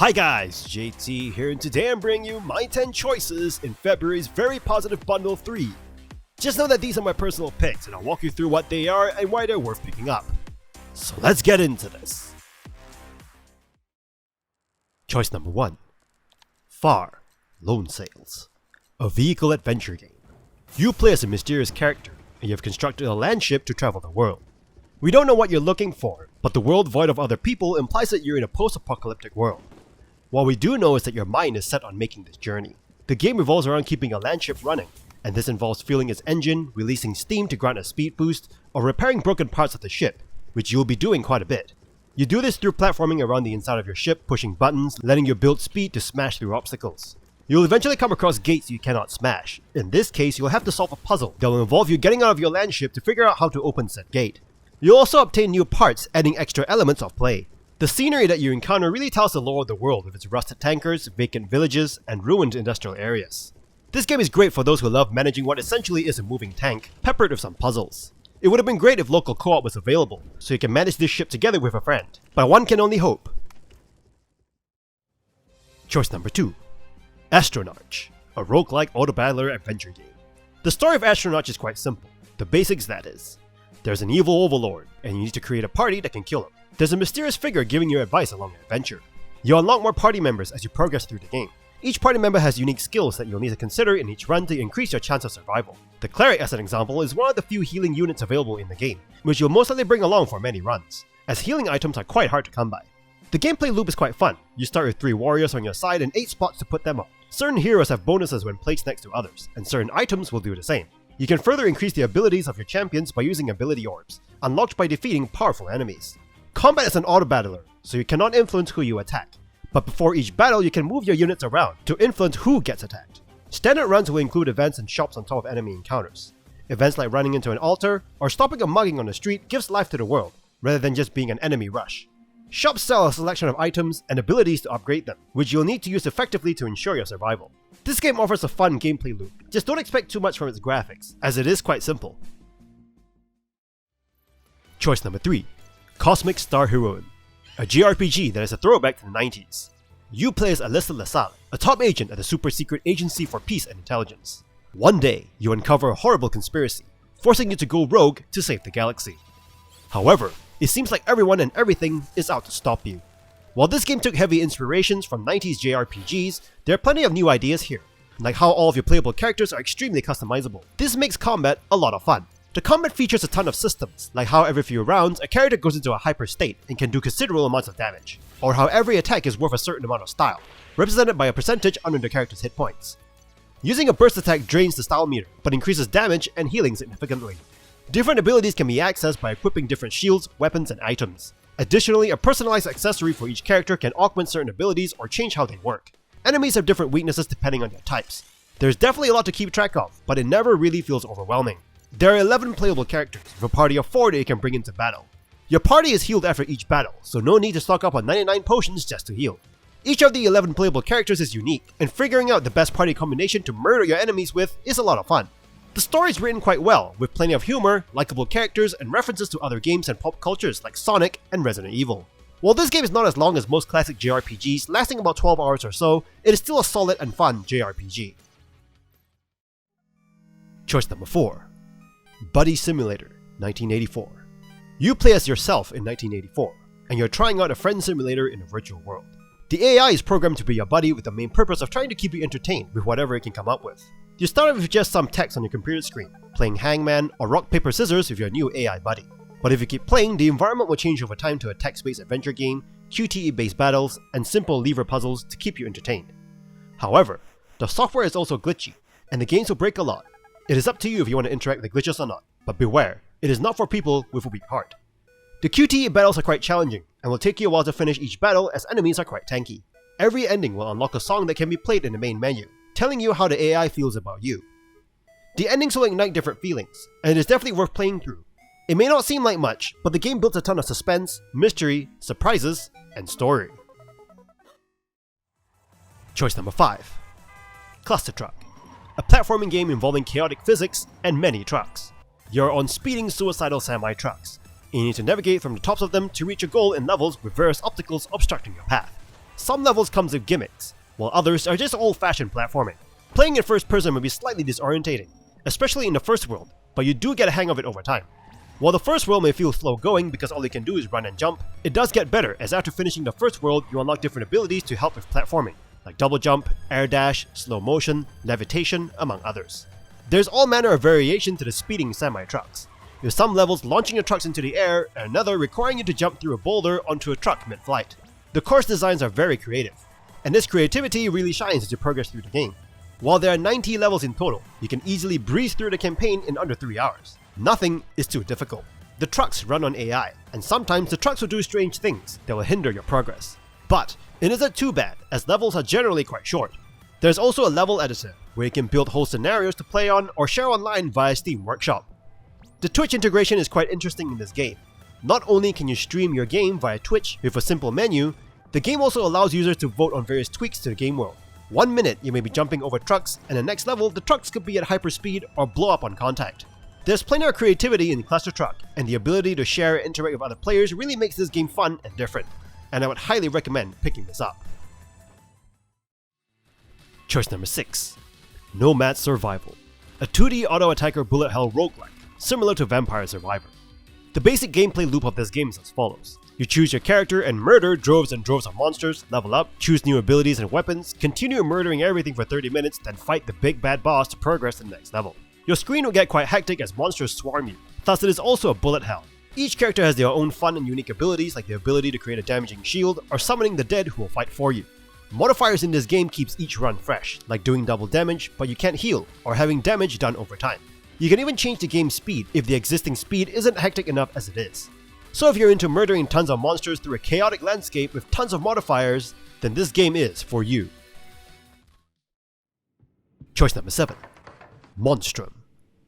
Hi guys, JT here, and today I'm bringing you my 10 choices in February's Very Positive Bundle 3. Just know that these are my personal picks, and I'll walk you through what they are and why they're worth picking up. So let's get into this. Choice number 1. Far Lone Sails, a vehicle adventure game. You play as a mysterious character, and you have constructed a land ship to travel the world. We don't know what you're looking for, but the world void of other people implies that you're in a post-apocalyptic world. What we do know is that your mind is set on making this journey. The game revolves around keeping a land ship running, and this involves fueling its engine, releasing steam to grant a speed boost, or repairing broken parts of the ship, which you'll be doing quite a bit. You do this through platforming around the inside of your ship, pushing buttons, letting your build speed to smash through obstacles. You'll eventually come across gates you cannot smash. In this case, you'll have to solve a puzzle that will involve you getting out of your land ship to figure out how to open said gate. You'll also obtain new parts, adding extra elements of play. The scenery that you encounter really tells the lore of the world with its rusted tankers, vacant villages, and ruined industrial areas. This game is great for those who love managing what essentially is a moving tank, peppered with some puzzles. It would have been great if local co-op was available, so you can manage this ship together with a friend, but one can only hope. Choice number 2. Astronarch, a roguelike auto-battler adventure game. The story of Astronarch is quite simple, the basics that is. There's an evil overlord, and you need to create a party that can kill him. There's a mysterious figure giving you advice along your adventure. You unlock more party members as you progress through the game. Each party member has unique skills that you'll need to consider in each run to increase your chance of survival. The cleric, as an example, is one of the few healing units available in the game, which you'll most likely bring along for many runs, as healing items are quite hard to come by. The gameplay loop is quite fun. You start with 3 warriors on your side and 8 spots to put them on. Certain heroes have bonuses when placed next to others, and certain items will do the same. You can further increase the abilities of your champions by using ability orbs, unlocked by defeating powerful enemies. Combat is an auto-battler, so you cannot influence who you attack, but before each battle you can move your units around to influence who gets attacked. Standard runs will include events and shops on top of enemy encounters. Events like running into an altar or stopping a mugging on the street gives life to the world, rather than just being an enemy rush. Shops sell a selection of items and abilities to upgrade them, which you'll need to use effectively to ensure your survival. This game offers a fun gameplay loop, just don't expect too much from its graphics, as it is quite simple. Choice number 3. Cosmic Star Heroine, a JRPG that is a throwback to the 90s. You play as Alyssa LaSalle, a top agent at the super secret Agency for Peace and Intelligence. One day, you uncover a horrible conspiracy, forcing you to go rogue to save the galaxy. However, it seems like everyone and everything is out to stop you. While this game took heavy inspirations from 90s JRPGs, there are plenty of new ideas here, like how all of your playable characters are extremely customizable. This makes combat a lot of fun. The combat features a ton of systems, like how every few rounds a character goes into a hyper state and can do considerable amounts of damage, or how every attack is worth a certain amount of style, represented by a percentage under the character's hit points. Using a burst attack drains the style meter, but increases damage and healing significantly. Different abilities can be accessed by equipping different shields, weapons, and items. Additionally, a personalized accessory for each character can augment certain abilities or change how they work. Enemies have different weaknesses depending on their types. There's definitely a lot to keep track of, but it never really feels overwhelming. There are 11 playable characters, with a party of 4 that you can bring into battle. Your party is healed after each battle, so no need to stock up on 99 potions just to heal. Each of the 11 playable characters is unique, and figuring out the best party combination to murder your enemies with is a lot of fun. The story is written quite well, with plenty of humor, likable characters, and references to other games and pop cultures like Sonic and Resident Evil. While this game is not as long as most classic JRPGs, lasting about 12 hours or so, it is still a solid and fun JRPG. Choice number 4. Buddy Simulator, 1984. You play as yourself in 1984, and you're trying out a friend simulator in a virtual world. The AI is programmed to be your buddy with the main purpose of trying to keep you entertained with whatever it can come up with. You start off with just some text on your computer screen, playing hangman or rock paper scissors with your new AI buddy. But if you keep playing, the environment will change over time to a text-based adventure game, QTE-based battles, and simple lever puzzles to keep you entertained. However, the software is also glitchy, and the games will break a lot. It is up to you if you want to interact with the glitches or not, but beware, it is not for people with a weak heart. The QTE battles are quite challenging, and will take you a while to finish each battle as enemies are quite tanky. Every ending will unlock a song that can be played in the main menu, telling you how the AI feels about you. The endings will ignite different feelings, and it is definitely worth playing through. It may not seem like much, but the game builds a ton of suspense, mystery, surprises, and story. Choice number 5. Clustertruck, a platforming game involving chaotic physics and many trucks. You're on speeding suicidal semi-trucks, and you need to navigate from the tops of them to reach a goal in levels with various obstacles obstructing your path. Some levels comes with gimmicks, while others are just old-fashioned platforming. Playing in first person may be slightly disorientating, especially in the first world, but you do get a hang of it over time. While the first world may feel slow going because all you can do is run and jump, it does get better as after finishing the first world you unlock different abilities to help with platforming, like double jump, air dash, slow motion, levitation, among others. There's all manner of variation to the speeding semi-trucks, with some levels launching your trucks into the air and another requiring you to jump through a boulder onto a truck mid-flight. The course designs are very creative, and this creativity really shines as you progress through the game. While there are 90 levels in total, you can easily breeze through the campaign in under 3 hours. Nothing is too difficult. The trucks run on AI, and sometimes the trucks will do strange things that will hinder your progress. But it isn't too bad, as levels are generally quite short. There's also a level editor, where you can build whole scenarios to play on or share online via Steam Workshop. The Twitch integration is quite interesting in this game. Not only can you stream your game via Twitch with a simple menu, the game also allows users to vote on various tweaks to the game world. 1 minute you may be jumping over trucks, and the next level the trucks could be at hyperspeed or blow up on contact. There's plenty of creativity in Clustertruck, and the ability to share and interact with other players really makes this game fun and different, and I would highly recommend picking this up. Choice number 6. Nomad Survival, a 2D auto-attacker bullet hell roguelike, similar to Vampire Survivor. The basic gameplay loop of this game is as follows. You choose your character and murder droves and droves of monsters, level up, choose new abilities and weapons, continue murdering everything for 30 minutes, then fight the big bad boss to progress to the next level. Your screen will get quite hectic as monsters swarm you, thus it is also a bullet hell. Each character has their own fun and unique abilities like the ability to create a damaging shield or summoning the dead who will fight for you. Modifiers in this game keeps each run fresh, like doing double damage but you can't heal, or having damage done over time. You can even change the game's speed if the existing speed isn't hectic enough as it is. So if you're into murdering tons of monsters through a chaotic landscape with tons of modifiers, then this game is for you. Choice number 7. Monstrum,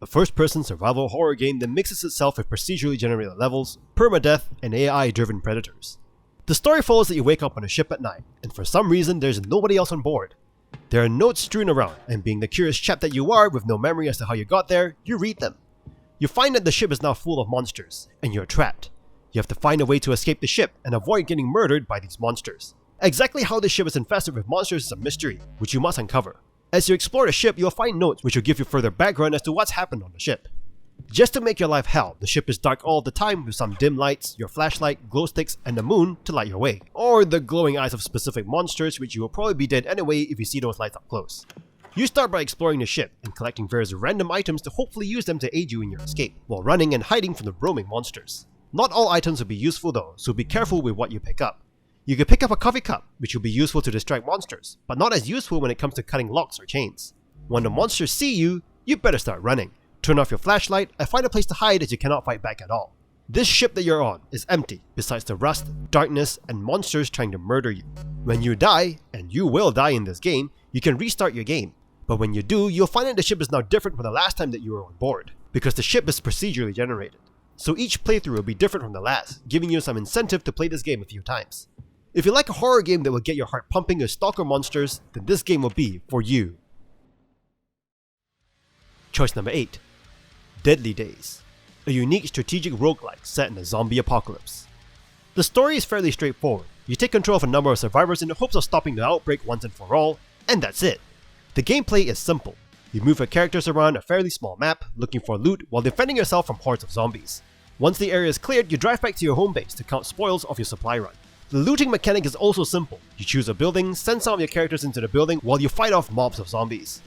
a first-person survival horror game that mixes itself with procedurally generated levels, permadeath, and AI-driven predators. The story follows that you wake up on a ship at night, and for some reason there's nobody else on board. There are notes strewn around, and being the curious chap that you are with no memory as to how you got there, you read them. You find that the ship is now full of monsters, and you're trapped. You have to find a way to escape the ship and avoid getting murdered by these monsters. Exactly how the ship is infested with monsters is a mystery, which you must uncover. As you explore the ship, you'll find notes which will give you further background as to what's happened on the ship. Just to make your life hell, the ship is dark all the time with some dim lights, your flashlight, glow sticks, and the moon to light your way. Or the glowing eyes of specific monsters which you will probably be dead anyway if you see those lights up close. You start by exploring the ship and collecting various random items to hopefully use them to aid you in your escape, while running and hiding from the roaming monsters. Not all items will be useful though, so be careful with what you pick up. You can pick up a coffee cup, which will be useful to distract monsters, but not as useful when it comes to cutting locks or chains. When the monsters see you, you better start running. Turn off your flashlight and find a place to hide as you cannot fight back at all. This ship that you're on is empty, besides the rust, darkness, and monsters trying to murder you. When you die, and you will die in this game, you can restart your game. But when you do, you'll find that the ship is now different from the last time that you were on board, because the ship is procedurally generated. So each playthrough will be different from the last, giving you some incentive to play this game a few times. If you like a horror game that will get your heart pumping with stalker monsters, then this game will be for you. Choice number 8. Deadly Days, a unique strategic roguelike set in a zombie apocalypse. The story is fairly straightforward. You take control of a number of survivors in the hopes of stopping the outbreak once and for all, and that's it. The gameplay is simple. You move your characters around a fairly small map, looking for loot while defending yourself from hordes of zombies. Once the area is cleared, you drive back to your home base to count spoils of your supply run. The looting mechanic is also simple. You choose a building, send some of your characters into the building while you fight off mobs of zombies.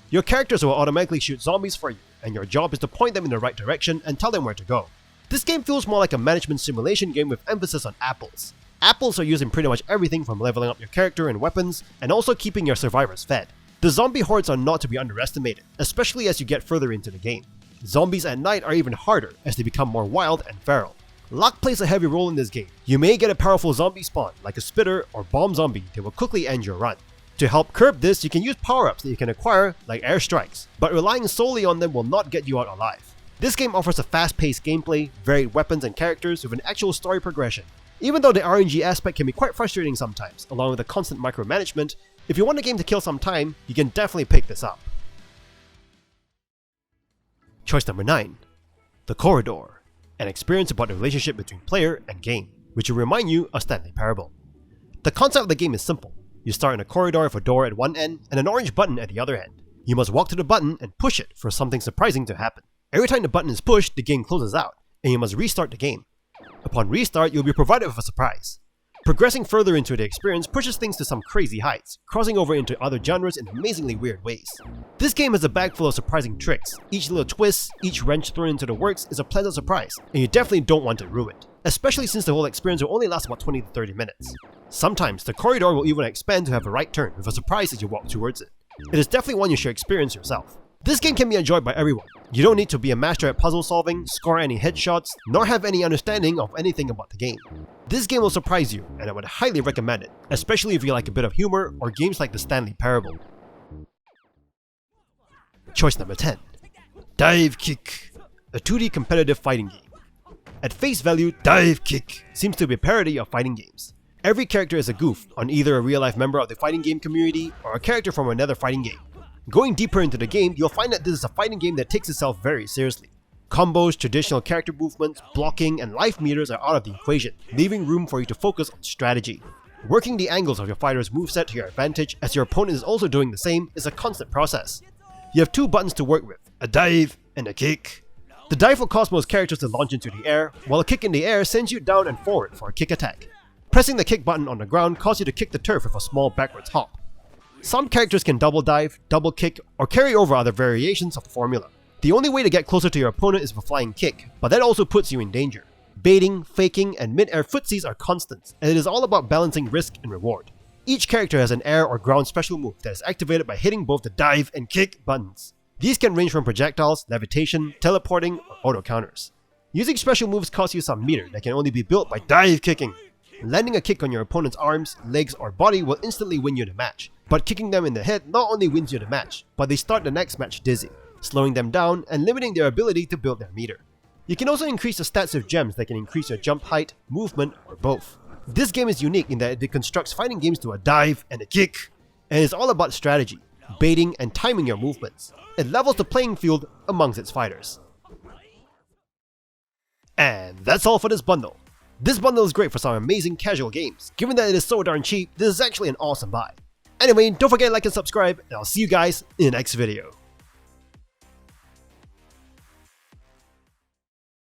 Your characters will automatically shoot zombies for you, and your job is to point them in the right direction and tell them where to go. This game feels more like a management simulation game with emphasis on apples. Apples are used in pretty much everything from leveling up your character and weapons, and also keeping your survivors fed. The zombie hordes are not to be underestimated, especially as you get further into the game. Zombies at night are even harder as they become more wild and feral. Luck plays a heavy role in this game. You may get a powerful zombie spawn, like a spitter or bomb zombie that will quickly end your run. To help curb this, you can use power-ups that you can acquire, like airstrikes, but relying solely on them will not get you out alive. This game offers a fast-paced gameplay, varied weapons and characters with an actual story progression. Even though the RNG aspect can be quite frustrating sometimes, along with the constant micromanagement, if you want a game to kill some time, you can definitely pick this up. Choice number 9. The Corridor, an experience about the relationship between player and game, which will remind you of Stanley Parable. The concept of the game is simple. You start in a corridor with a door at one end and an orange button at the other end. You must walk to the button and push it for something surprising to happen. Every time the button is pushed, the game closes out, and you must restart the game. Upon restart, you'll be provided with a surprise. Progressing further into the experience pushes things to some crazy heights, crossing over into other genres in amazingly weird ways. This game has a bag full of surprising tricks. Each little twist, each wrench thrown into the works is a pleasant surprise, and you definitely don't want it ruined, especially since the whole experience will only last about 20 to 30 minutes. Sometimes, the corridor will even expand to have a right turn with a surprise as you walk towards it. It is definitely one you should experience yourself. This game can be enjoyed by everyone. You don't need to be a master at puzzle solving, score any headshots, nor have any understanding of anything about the game. This game will surprise you, and I would highly recommend it, especially if you like a bit of humor or games like the Stanley Parable. Choice number 10. Divekick, a 2D competitive fighting game. At face value, Divekick seems to be a parody of fighting games. Every character is a goof on either a real-life member of the fighting game community or a character from another fighting game. Going deeper into the game, you'll find that this is a fighting game that takes itself very seriously. Combos, traditional character movements, blocking, and life meters are out of the equation, leaving room for you to focus on strategy. Working the angles of your fighter's moveset to your advantage as your opponent is also doing the same is a constant process. You have two buttons to work with, a dive and a kick. The dive will cause most characters to launch into the air, while a kick in the air sends you down and forward for a kick attack. Pressing the kick button on the ground causes you to kick the turf with a small backwards hop. Some characters can double dive, double kick, or carry over other variations of the formula. The only way to get closer to your opponent is with a flying kick, but that also puts you in danger. Baiting, faking, and mid-air footsies are constants, and it is all about balancing risk and reward. Each character has an air or ground special move that is activated by hitting both the dive and kick buttons. These can range from projectiles, levitation, teleporting, or auto counters. Using special moves costs you some meter that can only be built by dive kicking. Landing a kick on your opponent's arms, legs, or body will instantly win you the match, but kicking them in the head not only wins you the match, but they start the next match dizzy, slowing them down and limiting their ability to build their meter. You can also increase the stats with gems that can increase your jump height, movement, or both. This game is unique in that it deconstructs fighting games to a dive and a kick, and is all about strategy, baiting, and timing your movements. It levels the playing field amongst its fighters. And that's all for this bundle. This bundle is great for some amazing casual games. Given that it is so darn cheap, this is actually an awesome buy. Anyway, don't forget to like and subscribe, and I'll see you guys in the next video.